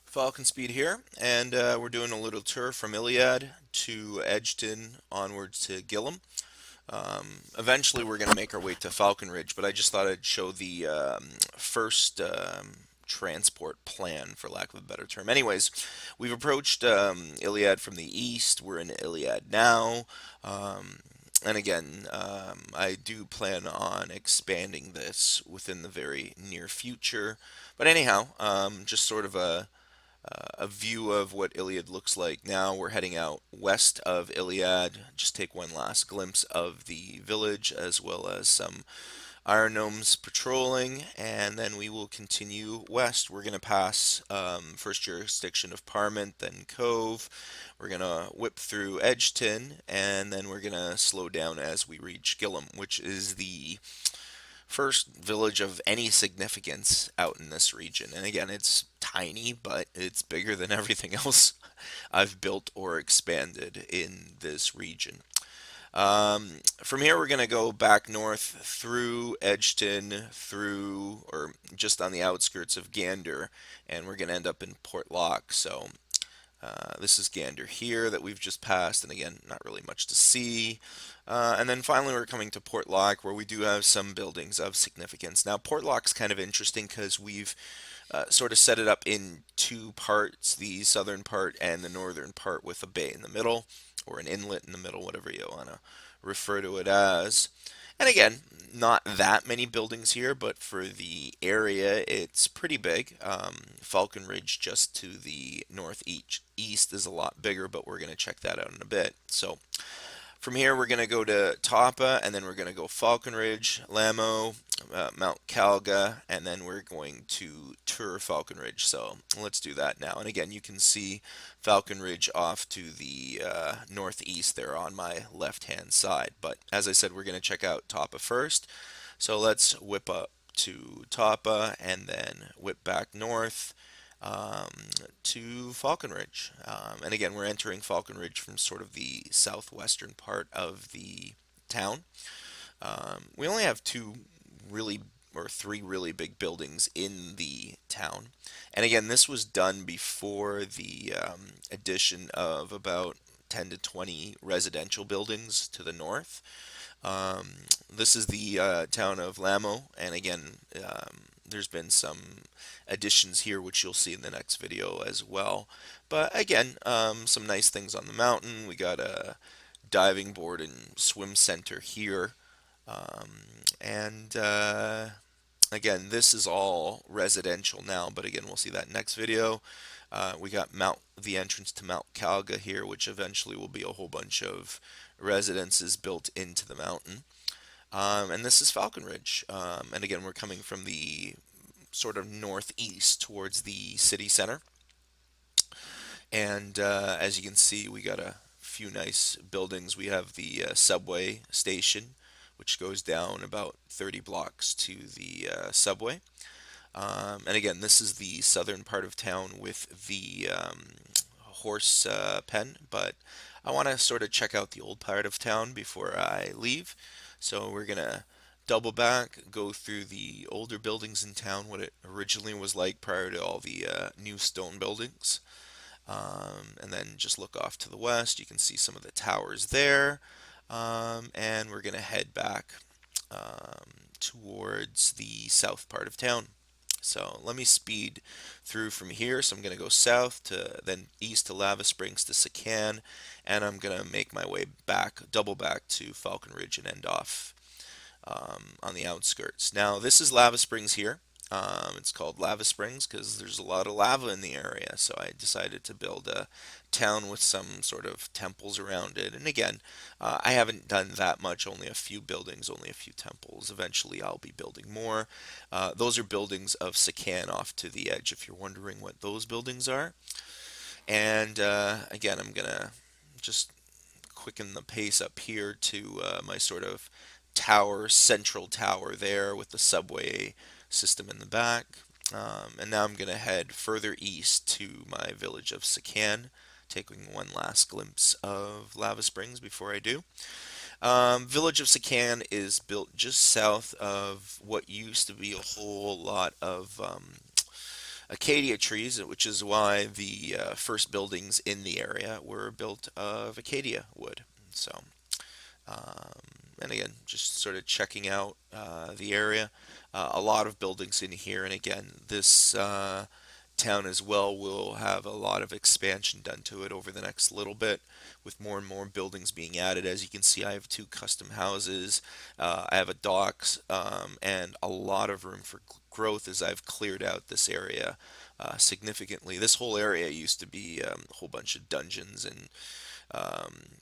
Falcon Speed here, and we're doing a little tour from Iliad to Edgeton onwards to Gilham. Eventually, we're going to make our way to Falconridge, but I just thought I'd show the first transport plan, for lack of a better term. Anyways, we've approached Iliad from the east. We're in Iliad now. And again, I do plan on expanding this within the very near future. But anyhow, just sort of a view of what Iliad looks like now. We're heading out west of Iliad. Just take one last glimpse of the village as well as some Iron Gnomes patrolling, and then we will continue west. We're going to pass first jurisdiction of Parment, then Cove. We're going to whip through Edgeton, and then we're going to slow down as we reach Gilham, which is the first village of any significance out in this region. And again, it's tiny, but it's bigger than everything else I've built or expanded in this region. From here, we're going to go back north through Edgeton, through, or just on the outskirts of Gander, and we're going to end up in Portlock. So this is Gander here that we've just passed, and again, not really much to see. And then finally, we're coming to Portlock, where we do have some buildings of significance. Now, Portlock's kind of interesting because we've sort of set it up in two parts, the southern part and the northern part, with a bay in the middle, or an inlet in the middle, whatever you want to refer to it as. And again, not that many buildings here, but for the area, it's pretty big. Falconridge, just to the northeast, is a lot bigger, but we're going to check that out in a bit. So from here, we're going to go to Tapa, and then we're going to go Falconridge, Lamo, Mount Calga, and then we're going to tour Falconridge. So let's do that now. And again, you can see Falconridge off to the northeast there on my left-hand side. But as I said, we're going to check out Tapa first. So let's whip up to Tapa and then whip back north um, to Falconridge. And again, we're entering Falconridge from sort of the southwestern part of the town. We only have two really or three really big buildings in the town. And again, this was done before the addition of about 10 to 20 residential buildings to the north. Um, this is the town of Lamo, and again, there's been some additions here, which you'll see in the next video as well. But again, some nice things on the mountain. We got a diving board and swim center here. Um, and again, this is all residential now, but again, we'll see that next video. We got the entrance to Mount Calga here, which eventually will be a whole bunch of residences built into the mountain. And this is Falconridge. And again, we're coming from the sort of northeast towards the city center. And as you can see, we got a few nice buildings. We have the subway station, which goes down about 30 blocks to the subway. And again, this is the southern part of town with the horse pen, but I want to sort of check out the old part of town before I leave. So we're going to double back, go through the older buildings in town, what it originally was like prior to all the new stone buildings. And then just look off to the west. You can see some of the towers there. And we're going to head back towards the south part of town. So let me speed through from here. So I'm going to go south to then east to Lava Springs to Sican, and I'm going to make my way back, double back to Falconridge and end off on the outskirts. Now this is Lava Springs here. It's called Lava Springs because there's a lot of lava in the area, so I decided to build a town with some sort of temples around it. And again, I haven't done that much, only a few buildings, only a few temples. Eventually, I'll be building more. Those are buildings of Sican off to the edge, if you're wondering what those buildings are. And again, I'm gonna just quicken the pace up here to my sort of tower, central tower there with the subway system in the back. And now I'm going to head further east to my village of Sican, taking one last glimpse of Lava Springs before I do. Village of Sican is built just south of what used to be a whole lot of acacia trees, which is why the first buildings in the area were built of acacia wood. So, um, and again, just sort of checking out the area. A lot of buildings in here, and again, this town as well will have a lot of expansion done to it over the next little bit, with more and more buildings being added. As you can see, I have two custom houses. I have a docks, and a lot of room for growth as I've cleared out this area significantly. This whole area used to be a whole bunch of dungeons and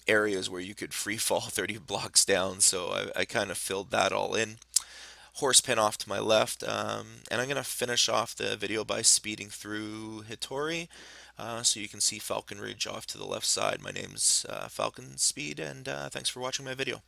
areas where you could free fall 30 blocks down. So I kind of filled that all in. Horse pen off to my left, and I'm going to finish off the video by speeding through Hitori. So you can see Falconridge off to the left side. My name's Falcon Speed, and thanks for watching my video.